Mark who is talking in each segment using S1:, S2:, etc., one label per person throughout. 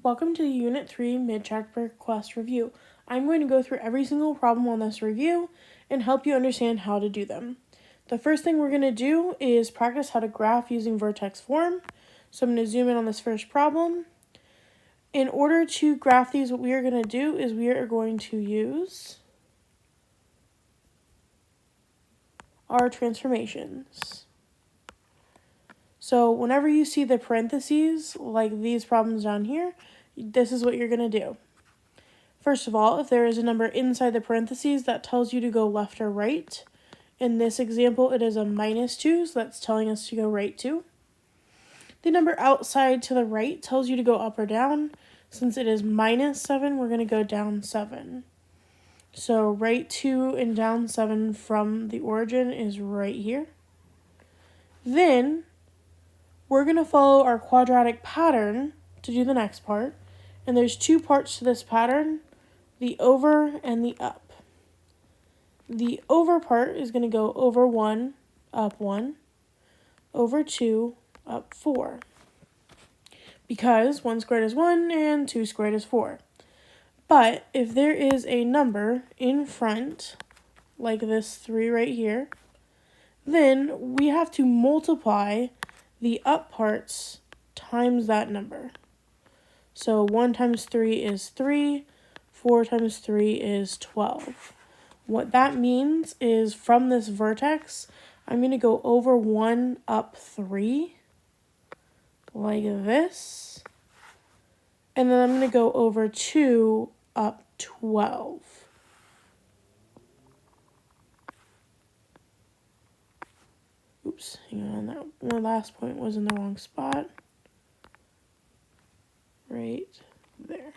S1: Welcome to the Unit 3 Mid-Chapter Quest Review. I'm going to go through every single problem on this review and help you understand how to do them. The first thing we're going to do is practice how to graph using vertex form. So I'm going to zoom in on this first problem. In order to graph these, what we are going to do is we are going to use our transformations. So whenever you see the parentheses, like these problems down here, this is what you're going to do. First of all, if there is a number inside the parentheses, that tells you to go left or right. In this example, it is a -2, so that's telling us to go right 2. The number outside to the right tells you to go up or down. Since it is -7, we're going to go down 7. So right 2 and down 7 from the origin is right here. Then we're going to follow our quadratic pattern to do the next part. And there's two parts to this pattern, the over and the up. The over part is going to go over 1, up 1, over 2, up 4. Because 1 squared is 1 and 2 squared is 4. But if there is a number in front, like this 3 right here, then we have to multiply the up parts times that number. So 1 times 3 is 3, 4 times 3 is 12. What that means is from this vertex, I'm going to go over 1 up 3, like this. And then I'm going to go over 2 up 12. Oops, hang on, that one last point was in the wrong spot. Right there.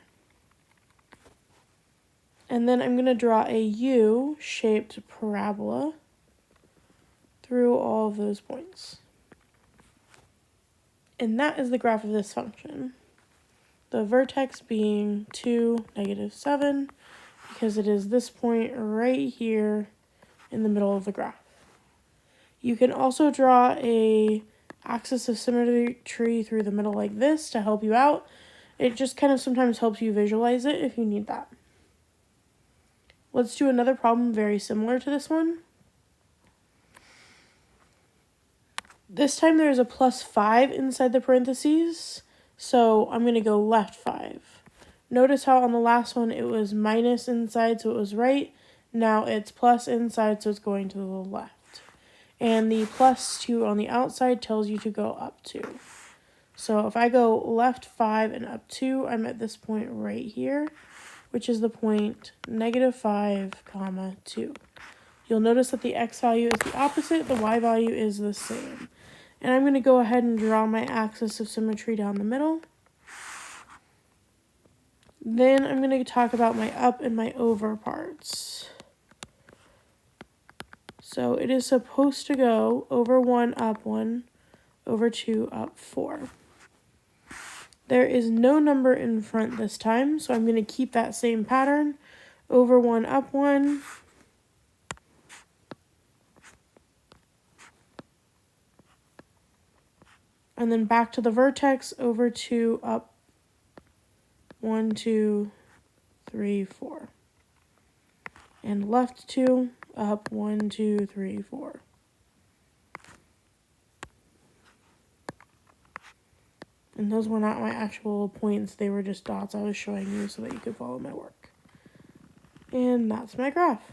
S1: And then I'm going to draw a U-shaped parabola through all of those points. And that is the graph of this function. The vertex being 2, -7, because it is this point right here in the middle of the graph. You can also draw a axis of symmetry through the middle like this to help you out. It just kind of sometimes helps you visualize it if you need that. Let's do another problem very similar to this one. This time there's a +5 inside the parentheses, so I'm going to go left 5. Notice how on the last one it was minus inside, so it was right. Now it's plus inside, so it's going to the left. And the +2 on the outside tells you to go up 2. So if I go left 5 and up 2, I'm at this point right here, which is the point -5, 2. You'll notice that the x value is the opposite, the y value is the same. And I'm going to go ahead and draw my axis of symmetry down the middle. Then I'm going to talk about my up and my over parts. So it is supposed to go over 1, up 1, over 2, up 4. There is no number in front this time, so I'm going to keep that same pattern. Over 1, up 1. And then back to the vertex, over 2, up 1, 2, 3, 4. And left 2, up 1, 2, 3, 4. And those were not my actual points, they were just dots I was showing you so that you could follow my work. And that's my graph.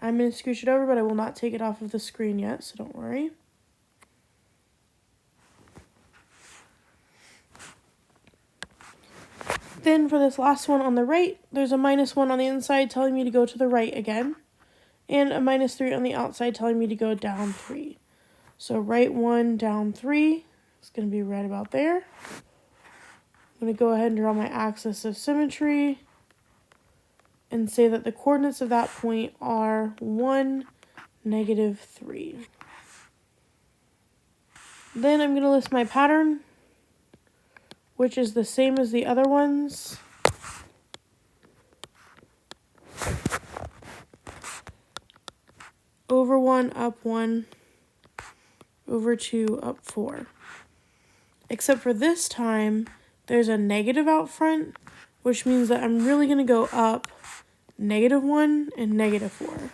S1: I'm going to scooch it over, but I will not take it off of the screen yet, so don't worry. Then for this last one on the right, there's a -1 on the inside telling me to go to the right again, and a -3 on the outside telling me to go down 3. So right 1, down 3, it's going to be right about there. I'm going to go ahead and draw my axis of symmetry and say that the coordinates of that point are 1, -3. Then I'm going to list my pattern, which is the same as the other ones. Over 1, up 1, over 2, up 4. Except for this time, there's a negative out front, which means that I'm really going to go up -1 and -4,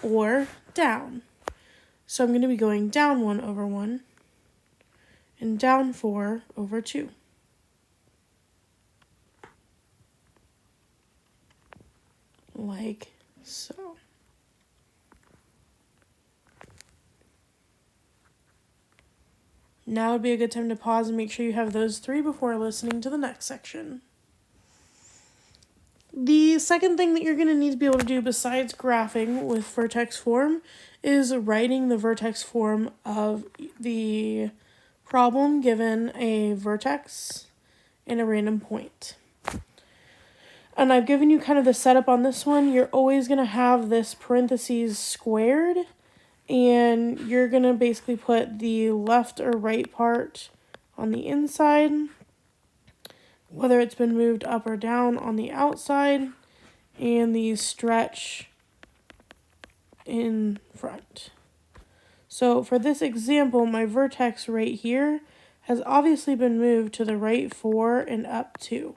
S1: or down. So I'm going to be going down 1 over 1 and down 4 over 2. Like so. Now would be a good time to pause and make sure you have those 3 before listening to the next section. The second thing that you're going to need to be able to do besides graphing with vertex form is writing the vertex form of the problem given a vertex and a random point. And I've given you kind of the setup on this one. You're always going to have this parentheses squared, and you're going to basically put the left or right part on the inside, whether it's been moved up or down on the outside, and the stretch in front. So for this example, my vertex right here has obviously been moved to the right 4 and up 2,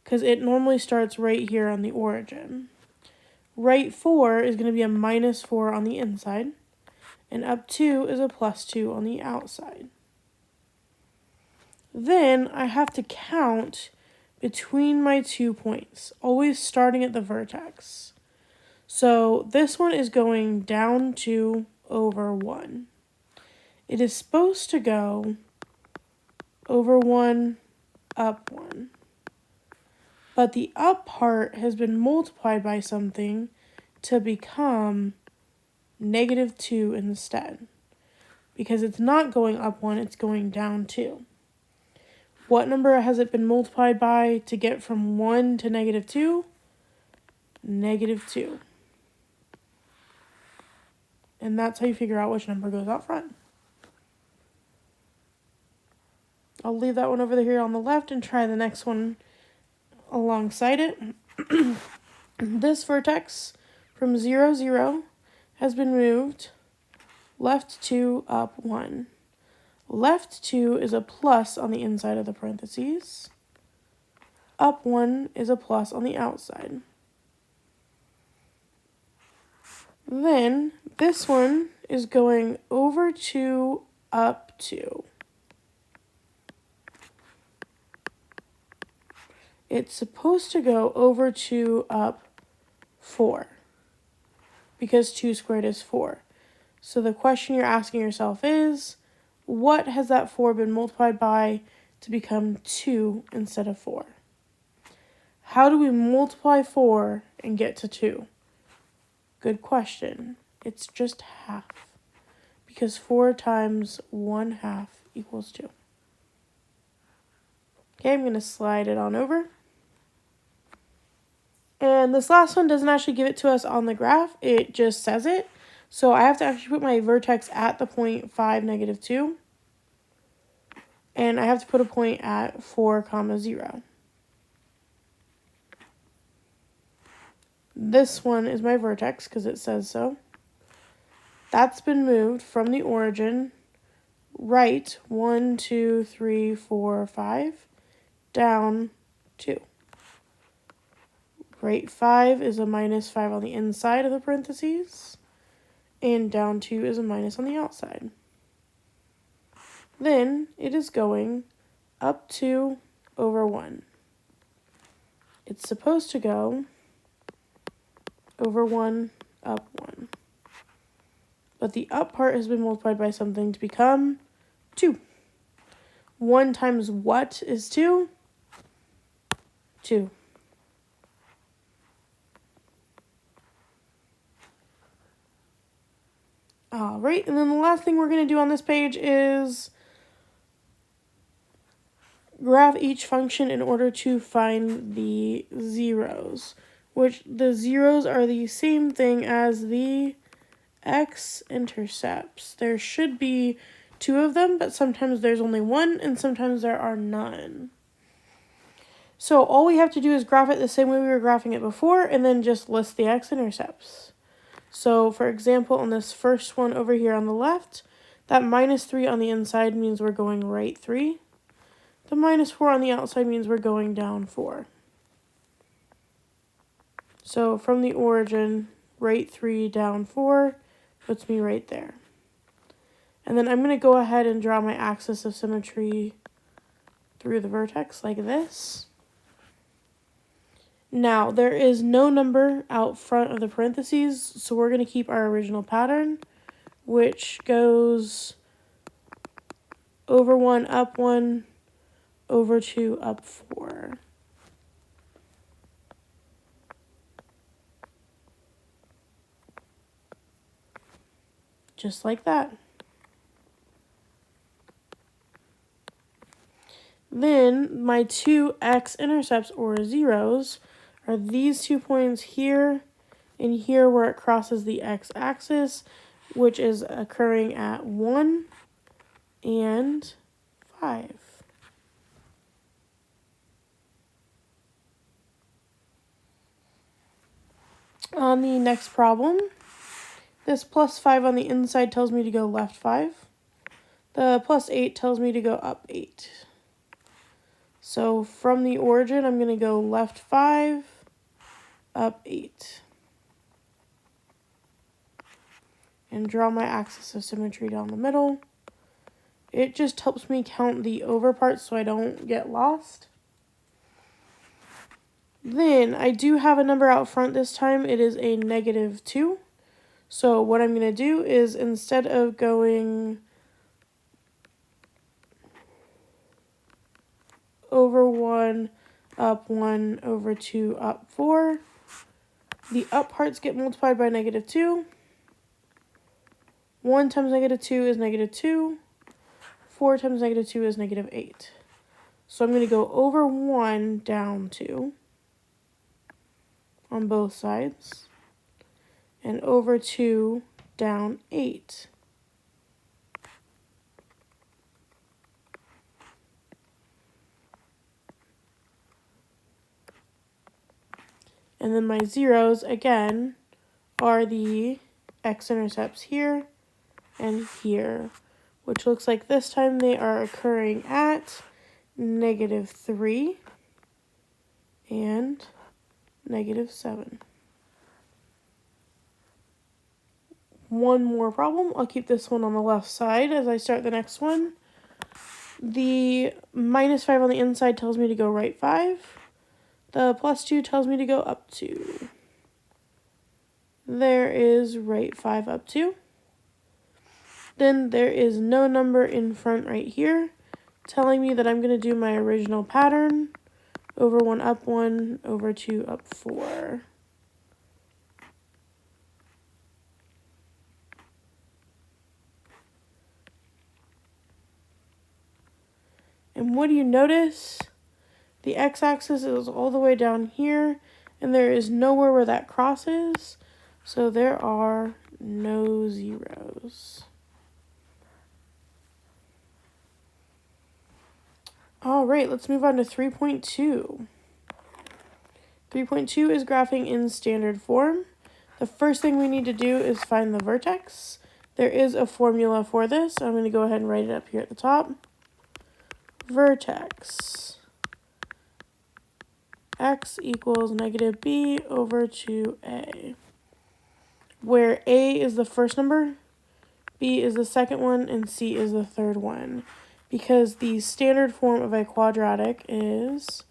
S1: because it normally starts right here on the origin. Right 4 is going to be a -4 on the inside, and up 2 is a +2 on the outside. Then I have to count between my 2 points, always starting at the vertex. So this one is going down 2 over 1. It is supposed to go over 1, up 1. But the up part has been multiplied by something to become -2 instead. Because it's not going up 1, it's going down 2. What number has it been multiplied by to get from 1 to -2? -2. And that's how you figure out which number goes out front. I'll leave that one over here on the left and try the next one alongside it. This vertex from 0, 0 has been moved left 2, up 1. Left 2 is a plus on the inside of the parentheses. Up 1 is a plus on the outside. Then this one is going over 2, up 2. It's supposed to go over 2, up 4, because 2 squared is 4. So the question you're asking yourself is, what has that 4 been multiplied by to become 2 instead of 4? How do we multiply 4 and get to 2? Good question. It's just half, because 4 times 1/2 equals 2. Okay, I'm going to slide it on over. And this last one doesn't actually give it to us on the graph, it just says it. So I have to actually put my vertex at the point 5, -2. And I have to put a point at 4, 0. This one is my vertex because it says so. That's been moved from the origin right 1, 2, 3, 4, 5, down 2. Right 5 is a -5 on the inside of the parentheses, and down 2 is a minus on the outside. Then it is going up 2 over 1. It's supposed to go over 1, up 1. But the up part has been multiplied by something to become 2. 1 times what is 2? 2. All right, and then the last thing we're going to do on this page is graph each function in order to find the zeros, which the zeros are the same thing as the x-intercepts. There should be 2 of them, but sometimes there's only 1, and sometimes there are none. So all we have to do is graph it the same way we were graphing it before, and then just list the x-intercepts. So, for example, on this first one over here on the left, that -3 on the inside means we're going right 3. The minus 4 on the outside means we're going down 4. So from the origin, right 3 down 4 puts me right there. And then I'm going to go ahead and draw my axis of symmetry through the vertex like this. Now, there is no number out front of the parentheses, so we're going to keep our original pattern, which goes over 1, up 1, over 2, up 4. Just like that. Then my two x-intercepts, or zeros, are these 2 points here and here where it crosses the x-axis, which is occurring at 1 and 5. On the next problem, this plus 5 on the inside tells me to go left 5. The plus 8 tells me to go up 8. So from the origin, I'm going to go left 5, up 8. And draw my axis of symmetry down the middle. It just helps me count the over parts so I don't get lost. Then I do have a number out front this time. It is a -2. So what I'm going to do is, instead of going over 1, up 1, over 2, up 4, the up parts get multiplied by -2. 1 times -2 is -2. 4 times -2 is -8. So I'm going to go over 1, down 2 on both sides, and over 2, down 8. And then my zeros, again, are the x-intercepts here and here, which looks like this time they are occurring at -3 and -7. One more problem. I'll keep this one on the left side as I start the next one. The -5 on the inside tells me to go right 5. The +2 tells me to go up 2. There is right 5, up 2. Then there is no number in front right here, telling me that I'm going to do my original pattern, over 1, up 1, over 2, up 4. And what do you notice? The x-axis is all the way down here, and there is nowhere where that crosses, so there are no zeros. All right, let's move on to 3.2. 3.2 is graphing in standard form. The first thing we need to do is find the vertex. There is a formula for this. I'm going to go ahead and write it up here at the top. Vertex. X equals -b over 2a. Where a is the first number, b is the second one, and c is the third one. Because the standard form of a quadratic is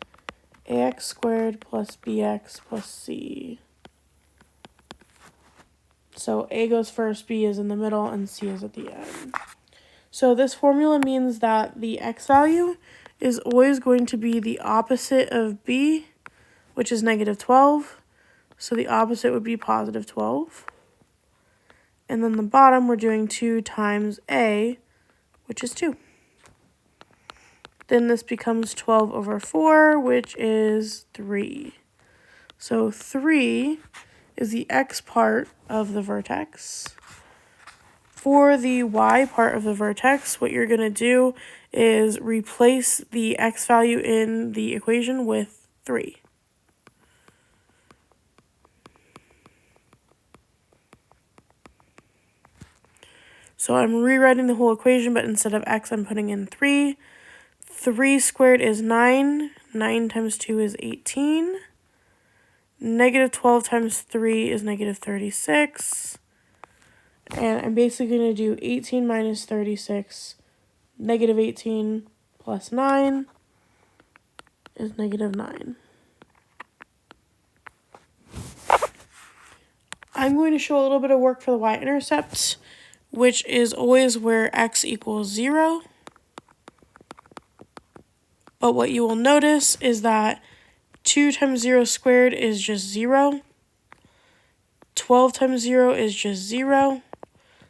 S1: ax squared plus bx plus c. So a goes first, b is in the middle, and c is at the end. So this formula means that the x value is always going to be the opposite of b, which is -12. So the opposite would be +12. And then the bottom, we're doing 2 times a, which is 2. Then this becomes 12 over 4, which is 3. So 3 is the x part of the vertex. For the y part of the vertex, what you're going to do is replace the x value in the equation with 3. So I'm rewriting the whole equation, but instead of x, I'm putting in 3. 3 squared is 9. 9 times 2 is 18. Negative 12 times 3 is negative 36. And I'm basically going to do 18 minus 36. Negative 18 plus 9 is negative 9. I'm going to show a little bit of work for the y-intercept, which is always where x equals 0. But what you will notice is that 2 times 0 squared is just 0. 12 times 0 is just 0.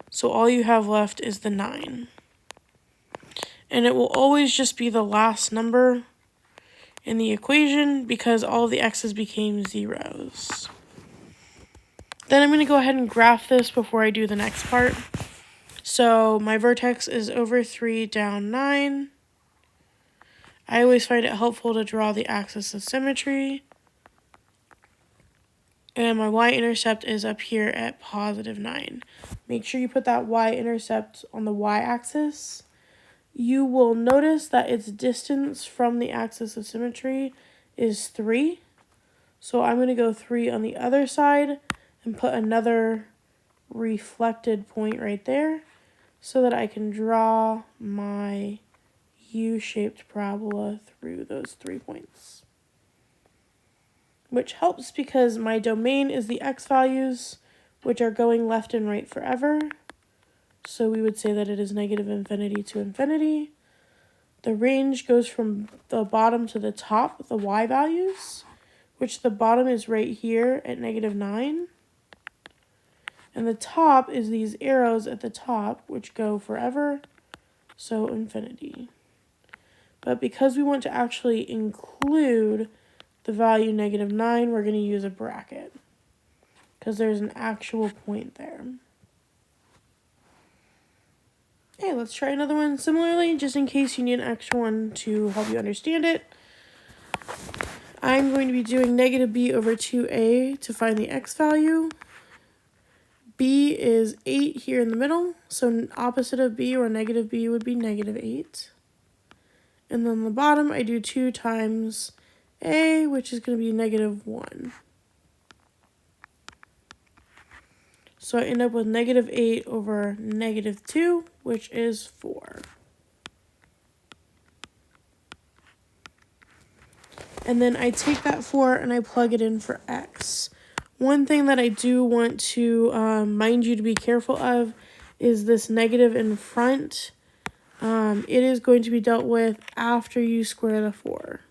S1: So all you have left is the 9. And it will always just be the last number in the equation because all of the x's became zeros. Then I'm going to go ahead and graph this before I do the next part. So my vertex is over 3 down 9. I always find it helpful to draw the axis of symmetry. And my y-intercept is up here at positive 9. Make sure you put that y-intercept on the y-axis. You will notice that its distance from the axis of symmetry is 3. So I'm going to go 3 on the other side and put another reflected point right there so that I can draw my U-shaped parabola through those 3 points. Which helps because my domain is the x values, which are going left and right forever. So we would say that it is negative infinity to infinity. The range goes from the bottom to the top, the y values, which the bottom is right here at negative 9. And the top is these arrows at the top, which go forever, so infinity. But because we want to actually include the value negative 9, we're going to use a bracket because there's an actual point there. Okay, let's try another one similarly, just in case you need an extra one to help you understand it. I'm going to be doing negative b over 2a to find the x value. B is 8 here in the middle, so opposite of b or negative b would be negative 8. And then on the bottom, I do 2 times a, which is going to be negative 1. So I end up with negative 8 over negative 2, which is 4. And then I take that 4 and I plug it in for x. One thing that I do want to mind you to be careful of is this negative in front. It is going to be dealt with after you square the 4.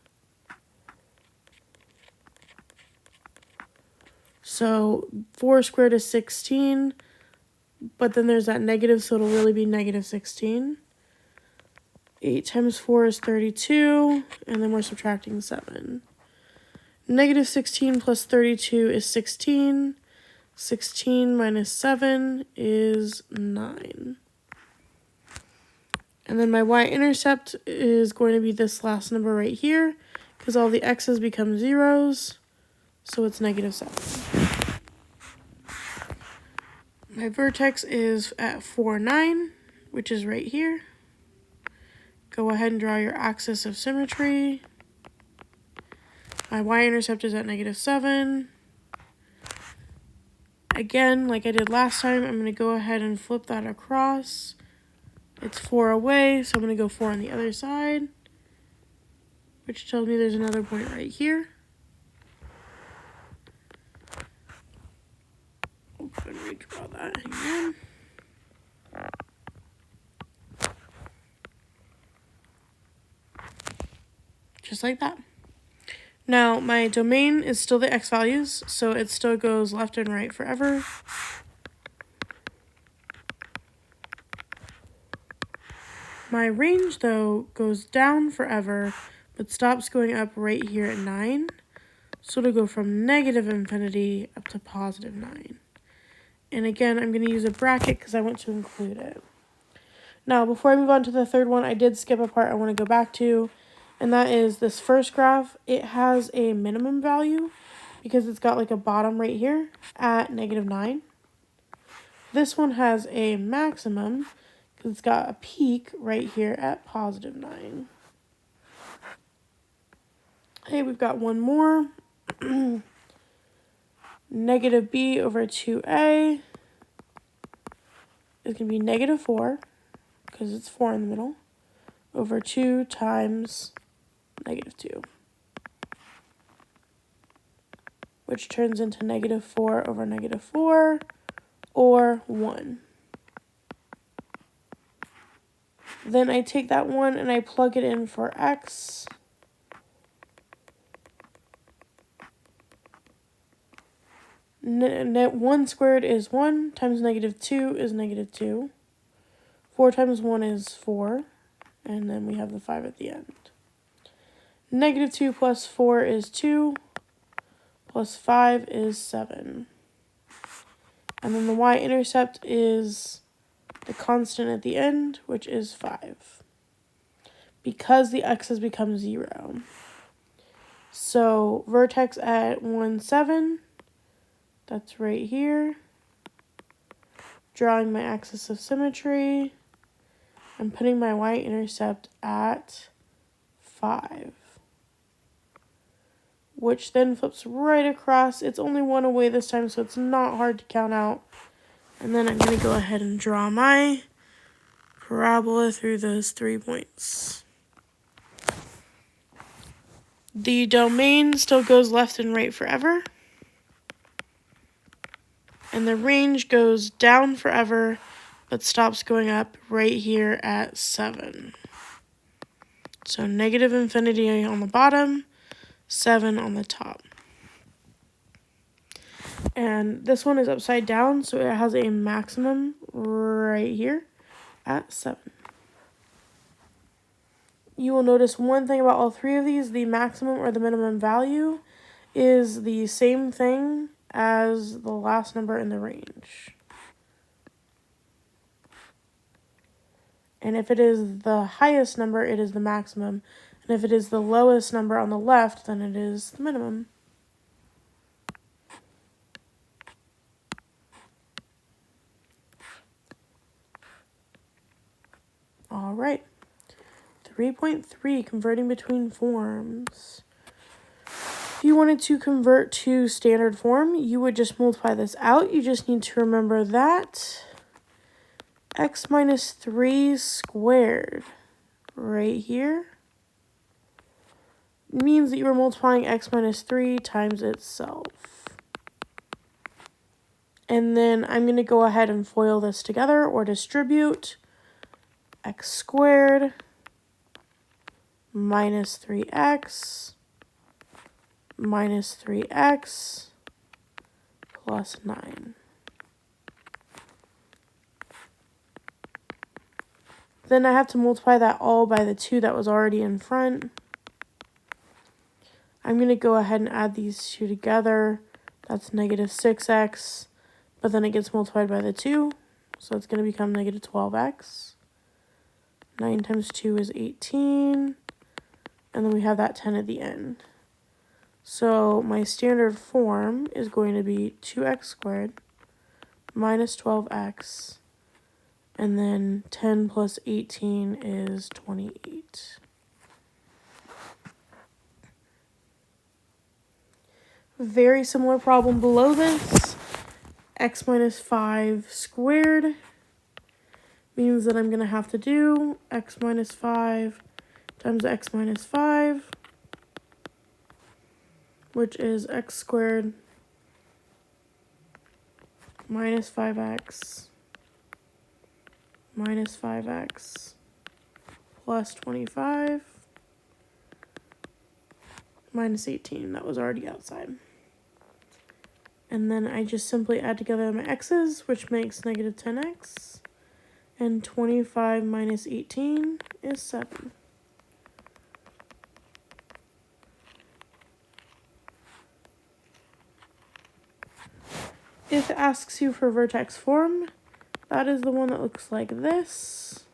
S1: So 4 squared is 16, but then there's that negative, so it'll really be negative 16. 8 times 4 is 32, and then we're subtracting 7. Negative 16 plus 32 is 16. 16 minus 7 is 9. And then my y-intercept is going to be this last number right here, because all the x's become zeros, so it's negative 7. My vertex is at 4, 9, which is right here. Go ahead and draw your axis of symmetry. My y-intercept is at negative 7. Again, like I did last time, I'm going to go ahead and flip that across. It's 4 away, so I'm going to go 4 on the other side, which tells me there's another point right here. I'm going to redraw that again. Just like that. Now, my domain is still the x values, so it still goes left and right forever. My range, though, goes down forever, but stops going up right here at 9. So it'll go from negative infinity up to positive 9. And again, I'm going to use a bracket because I want to include it. Now, before I move on to the third one, I did skip a part I want to go back to. And that is this first graph. It has a minimum value because it's got like a bottom right here at negative 9. This one has a maximum because it's got a peak right here at positive 9. Okay, we've got one more. Negative b over 2a is going to be negative 4, because it's 4 in the middle, over 2 times negative 2, which turns into negative 4 over negative 4, or 1. Then I take that 1 and I plug it in for x. Net 1 squared is 1, times negative 2 is negative 2. 4 times 1 is 4, and then we have the 5 at the end. Negative 2 plus 4 is 2, plus 5 is 7. And then the y-intercept is the constant at the end, which is 5, because the x's become 0. So vertex at 1, 7, that's right here. Drawing my axis of symmetry. I'm putting my y-intercept at 5, which then flips right across. It's only 1 away this time, so it's not hard to count out. And then I'm going to go ahead and draw my parabola through those 3 points. The domain still goes left and right forever. And the range goes down forever, but stops going up right here at 7. So negative infinity on the bottom, 7 on the top. And this one is upside down, so it has a maximum right here at 7. You will notice one thing about all 3 of these: the maximum or the minimum value is the same thing as the last number in the range. And if it is the highest number, it is the maximum. And if it is the lowest number on the left, then it is the minimum. All right. 3.3, converting between forms. If you wanted to convert to standard form, you would just multiply this out. You just need to remember that x minus 3 squared right here means that you are multiplying x minus 3 times itself. And then I'm going to go ahead and FOIL this together, or distribute. X squared minus 3x minus 3x plus 9. Then I have to multiply that all by the 2 that was already in front. I'm going to go ahead and add these 2 together. That's negative 6x, but then it gets multiplied by the 2, so it's going to become negative 12x. 9 times 2 is 18, and then we have that 10 at the end. So my standard form is going to be 2x squared minus 12x, and then 10 plus 18 is 28. Very similar problem below this. X minus 5 squared means that I'm going to have to do x minus 5 times x minus 5, which is x squared minus 5x minus 5x plus 25 minus 18. That was already outside. And then I just simply add together my x's, which makes negative 10x. And 25 minus 18 is 7. If it asks you for vertex form, that is the one that looks like this,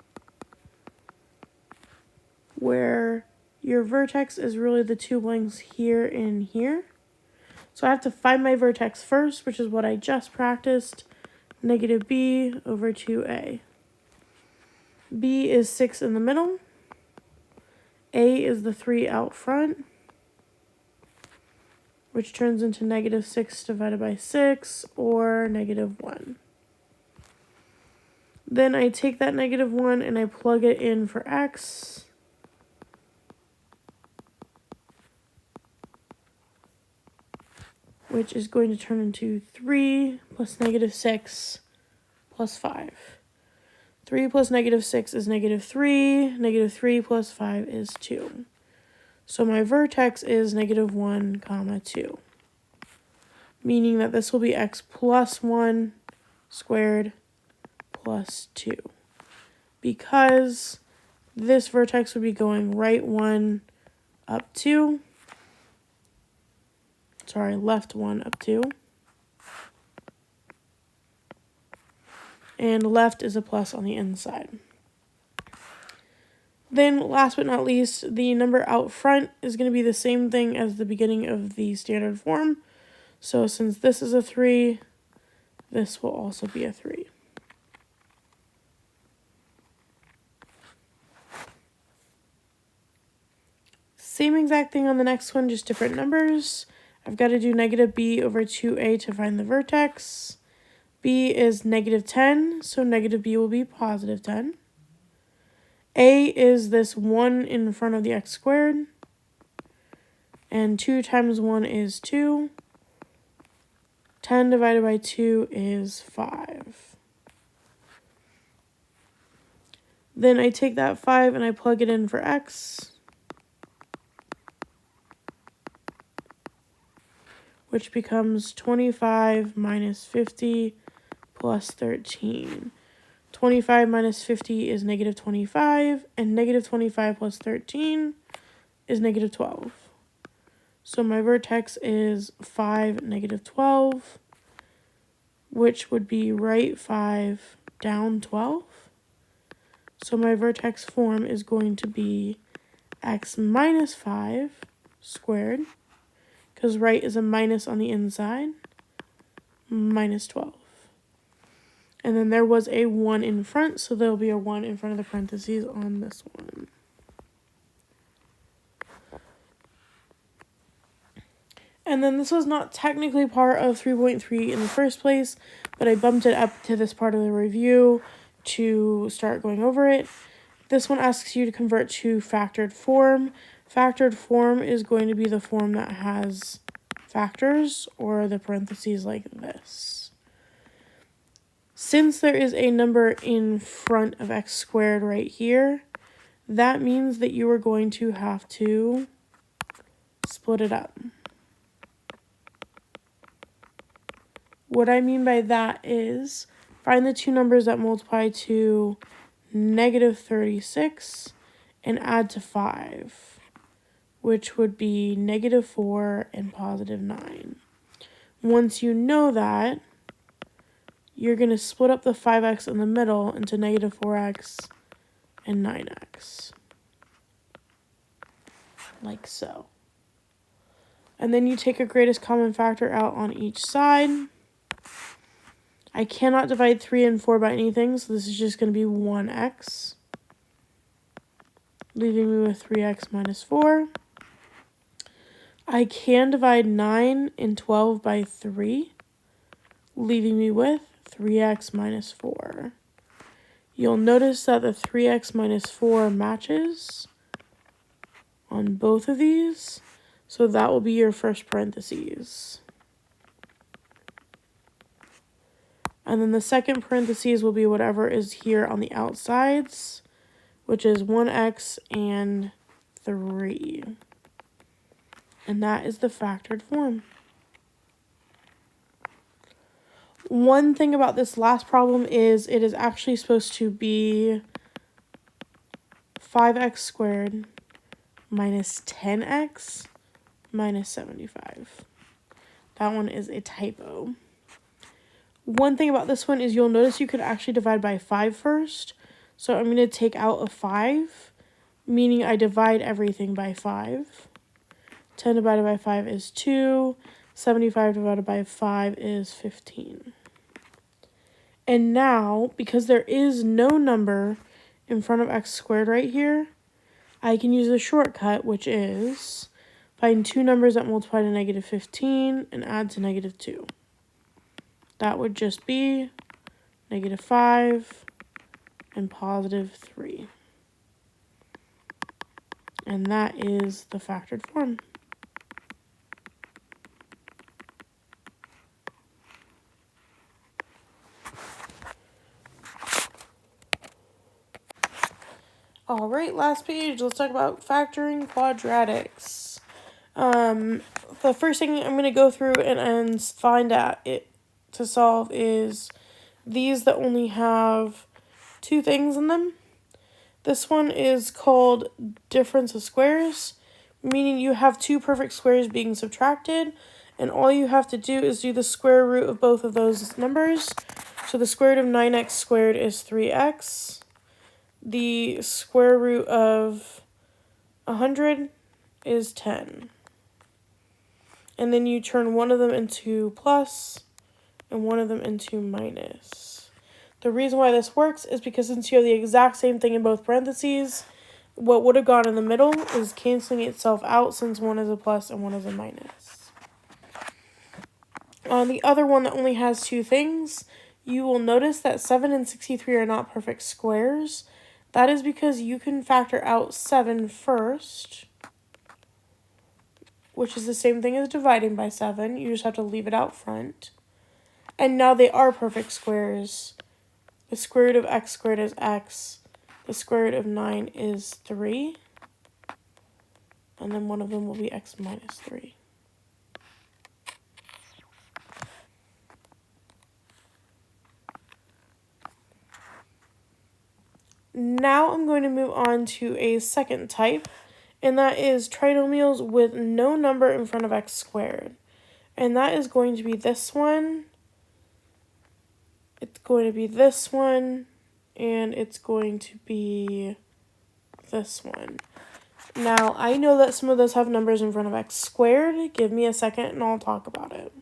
S1: where your vertex is really the 2 lengths here and here. So I have to find my vertex first, which is what I just practiced, negative b over 2a. B is 6 in the middle. A is the 3 out front. which turns into negative 6 divided by 6, or negative 1. Then I take that negative 1 and I plug it in for x. Which is going to turn into 3 plus negative 6 plus 5. 3 plus negative 6 is negative 3. Negative 3 plus 5 is 2. So my vertex is negative 1, comma 2. Meaning that this will be x plus 1 squared plus 2. Because this vertex would be going right 1 up 2. Sorry, left 1 up 2. And left is a plus on the inside. Then, last but not least, the number out front is going to be the same thing as the beginning of the standard form. So since this is a 3, this will also be a 3. Same exact thing on the next one, just different numbers. I've got to do negative b over 2a to find the vertex. B is negative 10, so negative b will be positive 10. A is this 1 in front of the x squared. And 2 times 1 is 2. 10 divided by 2 is 5. Then I take that 5 and I plug it in for x, which becomes 25 minus 50 plus 13. 25 minus 50 is negative 25, and negative 25 plus 13 is negative 12. So my vertex is 5, negative 12, which would be right 5, down 12. So my vertex form is going to be x minus 5 squared, because right is a minus on the inside, minus 12. And then there was a 1 in front, so there'll be a 1 in front of the parentheses on this one. And then this was not technically part of 3.3 in the first place, but I bumped it up to this part of the review to start going over it. This one asks you to convert to factored form. Factored form is going to be the form that has factors, or the parentheses like this. Since there is a number in front of x squared right here, that means that you are going to have to split it up. What I mean by that is find the two numbers that multiply to negative 36 and add to 5, which would be negative 4 and positive 9. Once you know that, you're going to split up the 5x in the middle into negative 4x and 9x. Like so. And then you take a greatest common factor out on each side. I cannot divide 3 and 4 by anything, so this is just going to be 1x. Leaving me with 3x minus 4. I can divide 9 and 12 by 3, leaving me with 3x minus 4. You'll notice that the 3x minus 4 matches on both of these, so that will be your first parentheses. And then the second parentheses will be whatever is here on the outsides, which is 1x and 3. And that is the factored form. One thing about this last problem is it is actually supposed to be 5x squared minus 10x minus 75. That one is a typo. One thing about this one is you'll notice you could actually divide by 5 first. So I'm going to take out a 5, meaning I divide everything by 5. 10 divided by 5 is 2. 75 divided by 5 is 15. And now, because there is no number in front of x squared right here, I can use a shortcut, which is Find two numbers that multiply to negative 15 and add to negative 2. That would just be negative 5 and positive 3. And that is the factored form. All right, last page. Let's talk about factoring quadratics. The first thing I'm going to go through and find out it to solve is these that only have two things in them. This one is called difference of squares, meaning you have two perfect squares being subtracted, and all you have to do is do the square root of both of those numbers. So the square root of 9x squared is 3x. The square root of 100 is 10. And then you turn one of them into plus and one of them into minus. The reason why this works is because since you have the exact same thing in both parentheses, what would have gone in the middle is canceling itself out since one is a plus and one is a minus. On the other one that only has two things, you will notice that 7 and 63 are not perfect squares. That is because you can factor out 7 first, which is the same thing as dividing by 7. You just have to leave it out front. And now they are perfect squares. The square root of x squared is x. The square root of 9 is 3. And then one of them will be x minus 3. Now I'm going to move on to a second type, and that is trinomials with no number in front of x squared. And that is going to be this one. It's going to be this one, and it's going to be this one. Now, I know that some of those have numbers in front of x squared. Give me a second and I'll talk about it.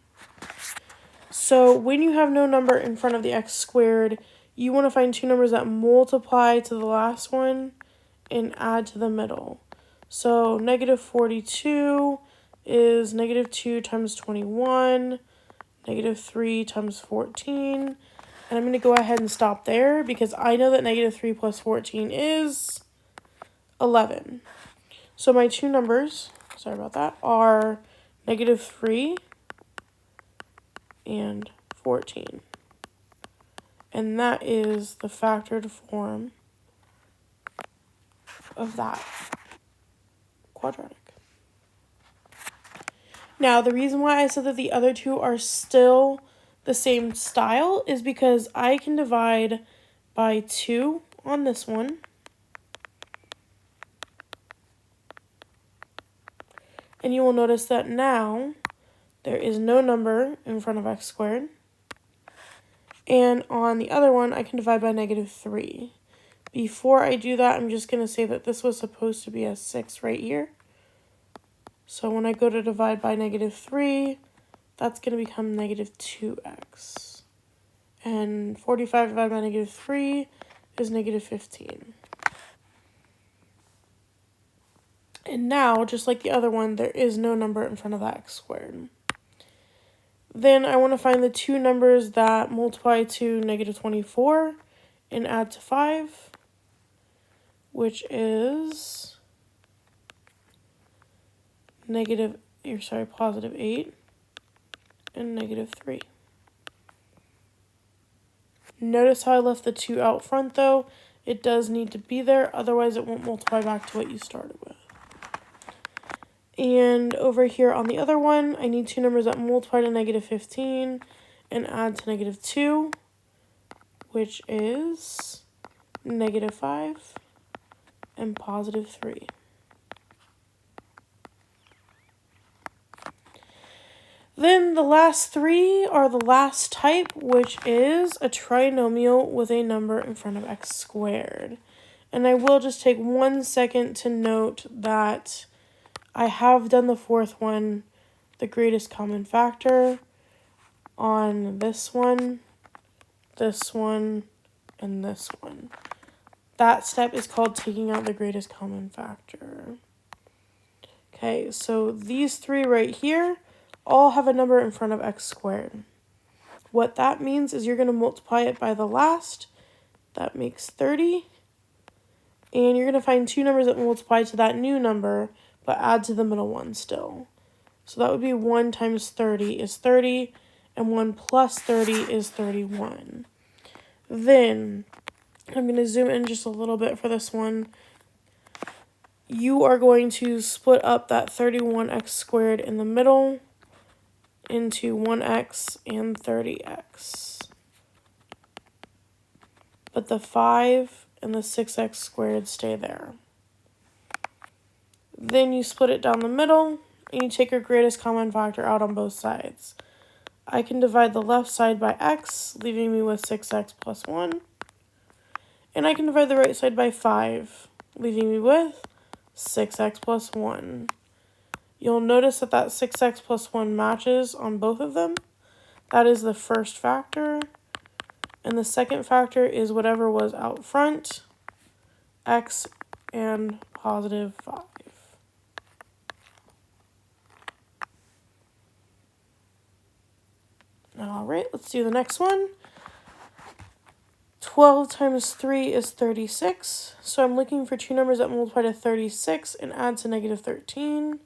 S1: So when you have no number in front of the x squared, you want to find two numbers that multiply to the last one and add to the middle. So negative 42 is negative 2 times 21, negative 3 times 14. And I'm going to go ahead and stop there because I know that negative 3 plus 14 is 11. So my two numbers, sorry about that, are negative 3 and 14. And that is the factored form of that quadratic. Now, the reason why I said that the other two are still the same style is because I can divide by 2 on this one. And you will notice that now there is no number in front of x squared. And on the other one, I can divide by negative 3. Before I do that, I'm just going to say that this was supposed to be a 6 right here. So when I go to divide by negative 3, that's going to become negative 2x. And 45 divided by negative 3 is negative 15. And now, just like the other one, there is no number in front of that x squared. Then I want to find the two numbers that multiply to negative 24 and add to 5, which is positive 8 and negative 3. Notice how I left the 2 out front though. It does need to be there, otherwise it won't multiply back to what you started with. And over here on the other one, I need two numbers that multiply to negative 15 and add to negative 2, which is negative 5 and positive 3. Then the last three are the last type, which is a trinomial with a number in front of x squared. And I will just take 1 second to note that I have done the fourth one, the greatest common factor, on this one, and this one. That step is called taking out the greatest common factor. Okay, Okay, so these three right here all have a number in front of x squared. What that means is you're going to multiply it by the last. That makes 30. And you're going to find two numbers that multiply to that new number, but add to the middle one still. So that would be 1 times 30 is 30, and 1 plus 30 is 31. Then, I'm going to zoom in just a little bit for this one. You are going to split up that 31x squared in the middle into 1x and 30x. But the 5 and the 6x squared stay there. Then you split it down the middle, and you take your greatest common factor out on both sides. I can divide the left side by x, leaving me with 6x plus 1. And I can divide the right side by 5, leaving me with 6x plus 1. You'll notice that 6x plus 1 matches on both of them. That is the first factor. And the second factor is whatever was out front, x and positive 5. All right, let's do the next one. 12 times 3 is 36. So I'm looking for two numbers that multiply to 36 and add to negative 13.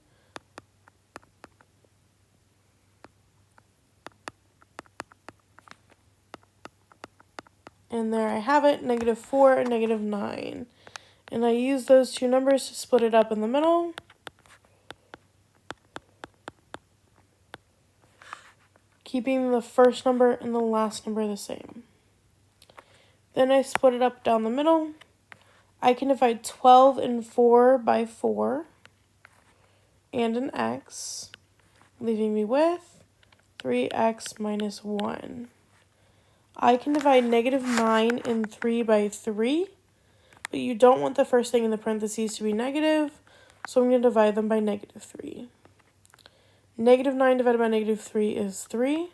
S1: And there I have it, negative 4 and negative 9. And I use those two numbers to split it up in the middle. Keeping the first number and the last number the same. Then I split it up down the middle. I can divide 12 and 4 by 4 and an x, leaving me with 3x minus 1. I can divide negative 9 and 3 by 3, but you don't want the first thing in the parentheses to be negative, so I'm going to divide them by negative 3. Negative 9 divided by negative 3 is 3,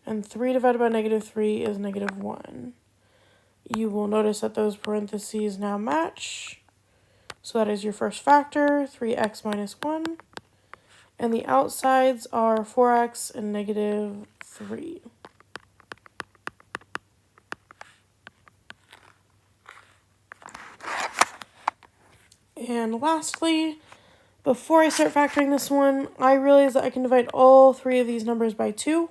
S1: and 3 divided by negative 3 is negative 1. You will notice that those parentheses now match. So that is your first factor, 3x minus 1. And the outsides are 4x and negative 3. And lastly, before I start factoring this one, I realize that I can divide all three of these numbers by 2.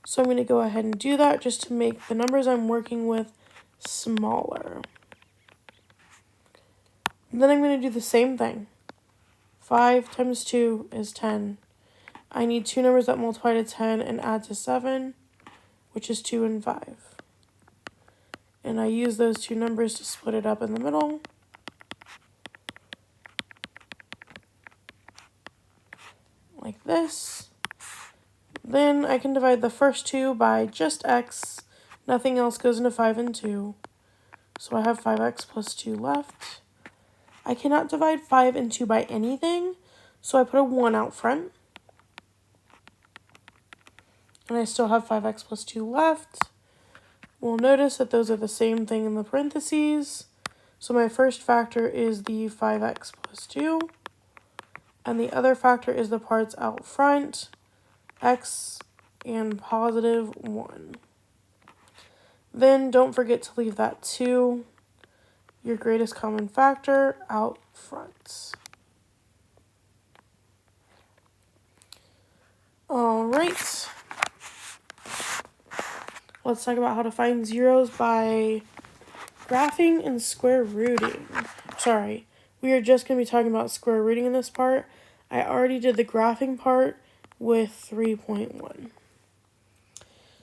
S1: So I'm going to go ahead and do that just to make the numbers I'm working with smaller. And then I'm going to do the same thing. 5 times 2 is 10. I need two numbers that multiply to 10 and add to 7, which is 2 and 5. And I use those two numbers to split it up in the middle. Like this. Then I can divide the first two by just x. Nothing else goes into 5 and 2. So I have 5x plus 2 left. I cannot divide 5 and 2 by anything, so I put a 1 out front. And I still have 5x plus 2 left. We'll notice that those are the same thing in the parentheses. So my first factor is the 5x plus 2. And the other factor is the parts out front, x and positive 1. Then don't forget to leave that 2, your greatest common factor, out front. All right. Let's talk about how to find zeros by graphing and square rooting. Sorry, we are just going to be talking about square rooting in this part. I already did the graphing part with 3.1.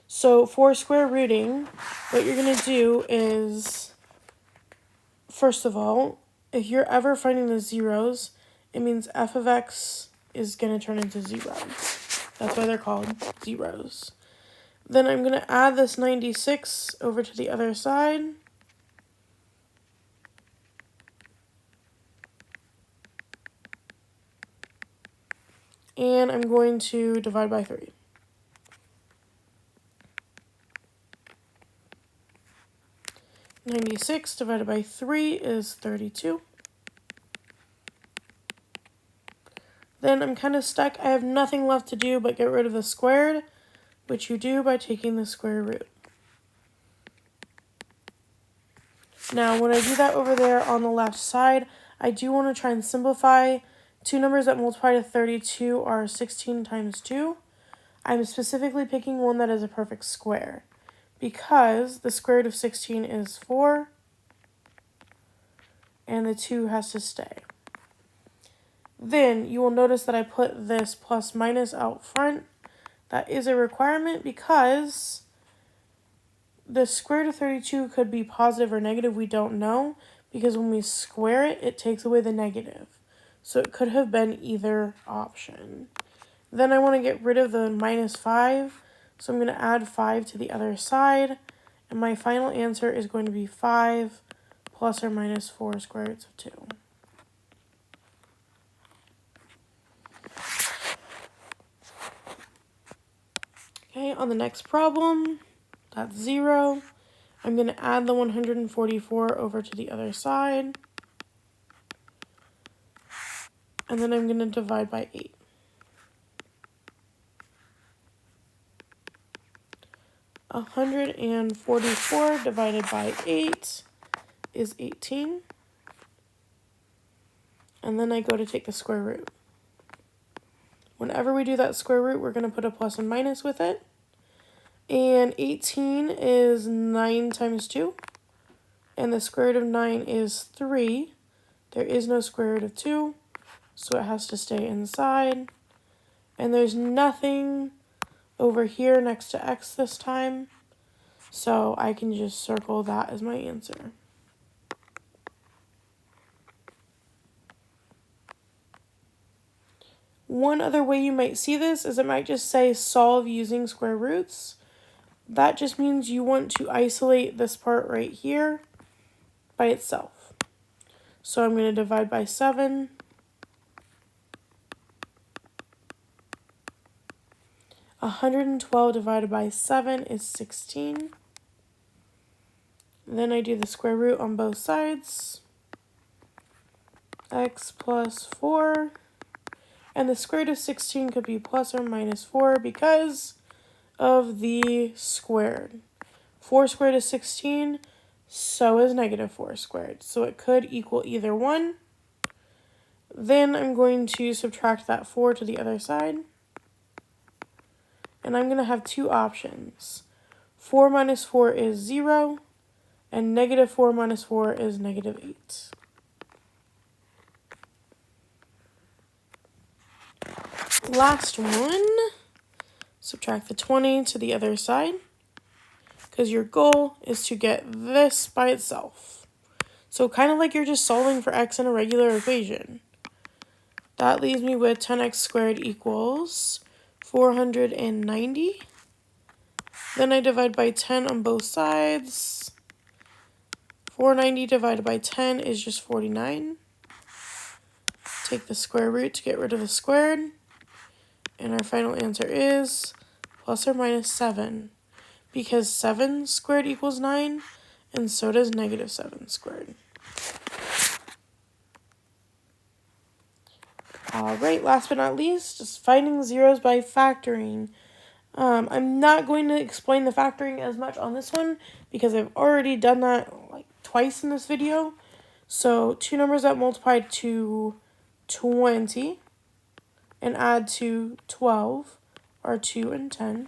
S1: So for square rooting, what you're going to do is, first of all, if you're ever finding the zeros, it means f of x is going to turn into 0. That's why they're called zeros. Then I'm going to add this 96 over to the other side. And I'm going to divide by 3. (96) divided by 3 is 32. then I'm kind of stuck. I have nothing left to do but get rid of the squared, which you do by taking the square root. Now, when I do that over there on the left side, I do want to try and simplify. Two numbers that multiply to 32 are 16 times 2. I'm specifically picking one that is a perfect square because the square root of 16 is 4, and the 2 has to stay. Then you will notice that I put this plus minus out front. That is a requirement because the square root of 32 could be positive or negative. We don't know because when we square it, it takes away the negative. So it could have been either option. Then I want to get rid of the minus 5. So I'm going to add 5 to the other side. And my final answer is going to be 5 plus or minus 4 square roots of 2. Okay, on the next problem, that's 0. I'm going to add the 144 over to the other side. And then I'm going to divide by 8. 144 divided by 8 is 18. And then I go to take the square root. Whenever we do that square root, we're going to put a plus and minus with it. And 18 is 9 times 2. And the square root of 9 is 3. There is no square root of 2, so it has to stay inside. And there's nothing over here next to x this time, so I can just circle that as my answer. One other way you might see this is it might just say solve using square roots. That just means you want to isolate this part right here by itself. So I'm going to divide by 7. $112 divided by 7 is 16. Then I do the square root on both sides. X plus 4. And the square root of 16 could be plus or minus 4 because of the squared. 4 squared is 16, so is negative 4 squared. So it could equal either one. Then I'm going to subtract that 4 to the other side. And I'm going to have two options. 4 minus 4 is 0, and negative 4 minus 4 is negative 8. Last one, subtract the 20 to the other side, because your goal is to get this by itself. So kind of like you're just solving for x in a regular equation. That leaves me with 10x squared equals 490. Then I divide by 10 on both sides. 490 divided by 10 is just 49. Take the square root to get rid of the squared. And our final answer is plus or minus 7. Because 7 squared equals 9, and so does negative 7 squared. Alright, last but not least, just finding zeros by factoring. I'm not going to explain the factoring as much on this one because I've already done that like twice in this video. So two numbers that multiply to 20 and add to 12 are 2 and 10.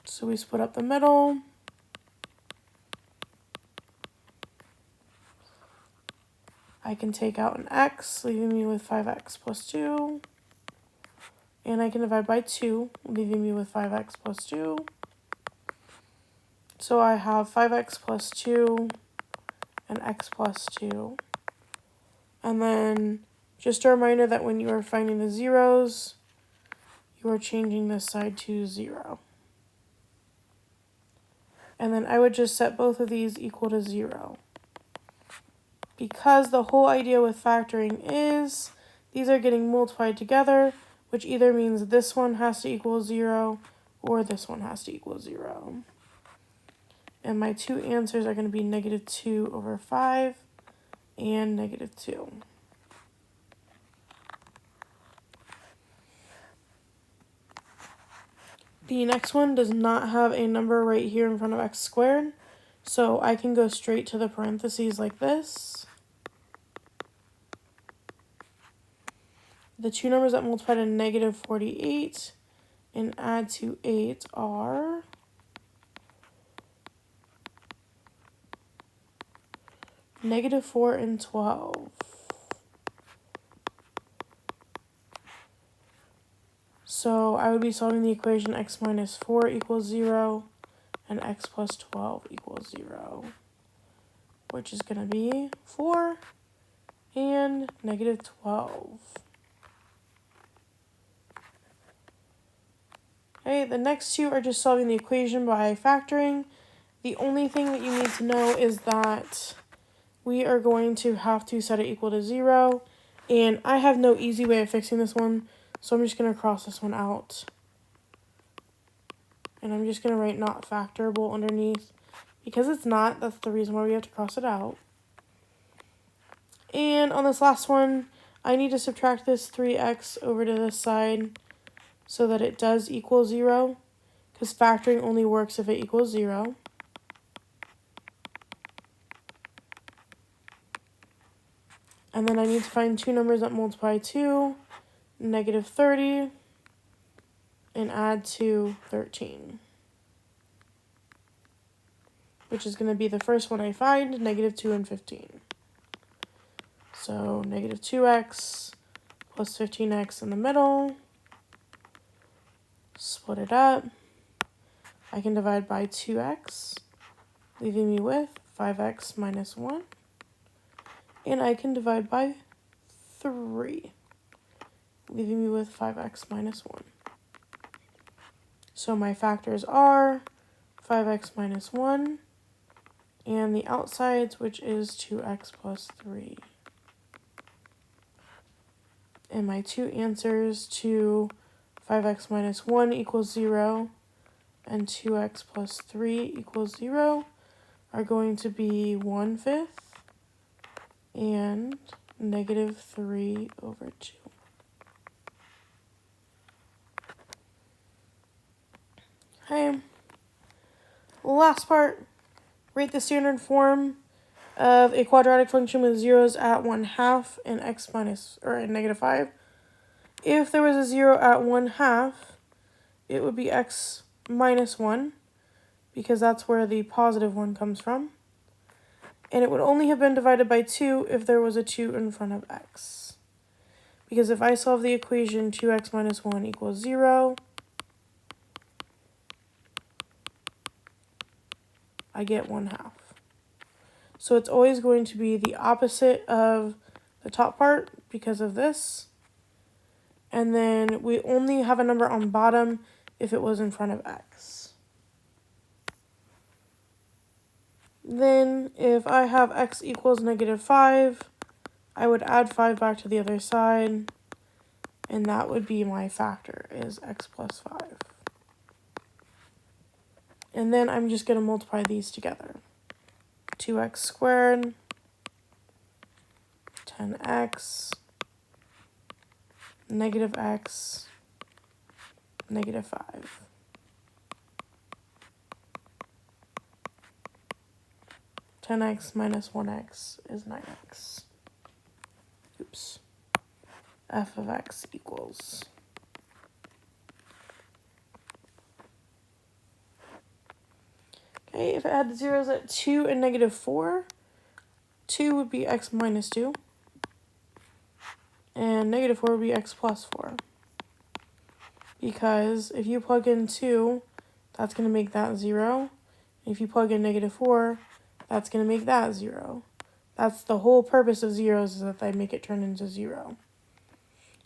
S1: So we split up the middle. I can take out an x, leaving me with 5x plus 2. And I can divide by 2, leaving me with 5x plus 2. So I have 5x plus 2 and x plus 2. And then just a reminder that when you are finding the zeros, you are changing this side to 0. And then I would just set both of these equal to 0. Because the whole idea with factoring is these are getting multiplied together, which either means this one has to equal 0 or this one has to equal 0. And my two answers are going to be negative 2 over 5 and negative 2. The next one does not have a number right here in front of x squared, so I can go straight to the parentheses like this. The two numbers that multiply to negative 48 and add to 8 are negative 4 and 12. So I would be solving the equation x minus 4 equals 0 and x plus 12 equals 0, which is going to be 4 and negative 12. Okay, the next two are just solving the equation by factoring. The only thing that you need to know is that we are going to have to set it equal to 0. And I have no easy way of fixing this one, so I'm just going to cross this one out. And I'm just going to write not factorable underneath. Because it's not, that's the reason why we have to cross it out. And on this last one, I need to subtract this 3x over to this side so that it does equal 0. Because factoring only works if it equals 0. And then I need to find two numbers that multiply to negative 30 and add to 13. Which is going to be the first one I find, negative 2 and 15. So negative 2x plus 15x in the middle. Split it up. I can divide by 2x, leaving me with 5x minus 1. And I can divide by 3, leaving me with 5x minus 1. So my factors are 5x minus 1 and the outsides, which is 2x plus 3. And my two answers to 5x minus 1 equals 0 and 2x plus 3 equals 0 are going to be 1/5 and negative 3 over 2. Okay, last part, write the standard form of a quadratic function with zeros at 1/2 and x minus, or at negative 5. If there was a 0 at 1/2, it would be x minus 1, because that's where the positive 1 comes from. And it would only have been divided by 2 if there was a 2 in front of x. Because if I solve the equation 2x minus 1 equals 0, I get 1/2. So it's always going to be the opposite of the top part because of this. And then we only have a number on bottom if it was in front of x. Then if I have x equals negative 5, I would add 5 back to the other side. And that would be my factor, is x plus 5. And then I'm just going to multiply these together. 2x squared, 10x, negative x, negative 5. X minus 1x is 9x. Oops. F of x equals. Okay, if it had the zeros at 2 and negative 4, 2 would be x minus 2. And negative 4 would be x plus 4. Because if you plug in 2, that's going to make that 0. And if you plug in negative 4, that's going to make that 0. That's the whole purpose of zeros, is that they make it turn into 0.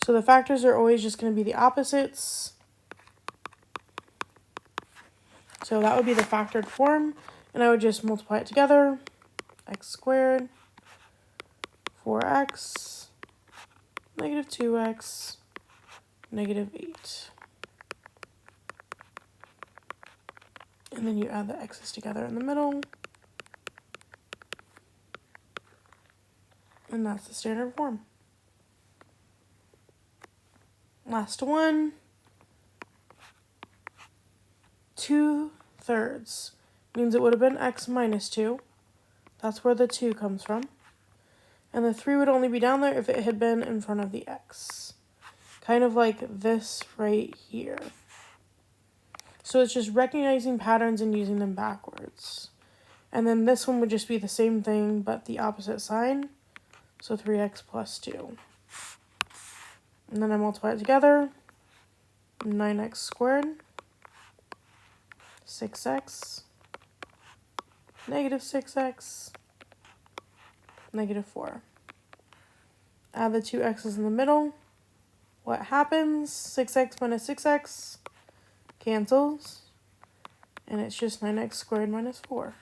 S1: So the factors are always just going to be the opposites. So that would be the factored form. And I would just multiply it together. X squared, 4x, negative 2x, negative 8. And then you add the x's together in the middle. And that's the standard form. Last one. 2/3 means it would have been x minus 2. That's where the 2 comes from. And the 3 would only be down there if it had been in front of the x. Kind of like this right here. So it's just recognizing patterns and using them backwards. And then this one would just be the same thing, but the opposite sign. So 3x plus 2. And then I multiply it together. 9x squared. 6x. Negative 6x. Negative 4. Add the two x's in the middle. What happens? 6x minus 6x cancels. And it's just 9x squared minus 4.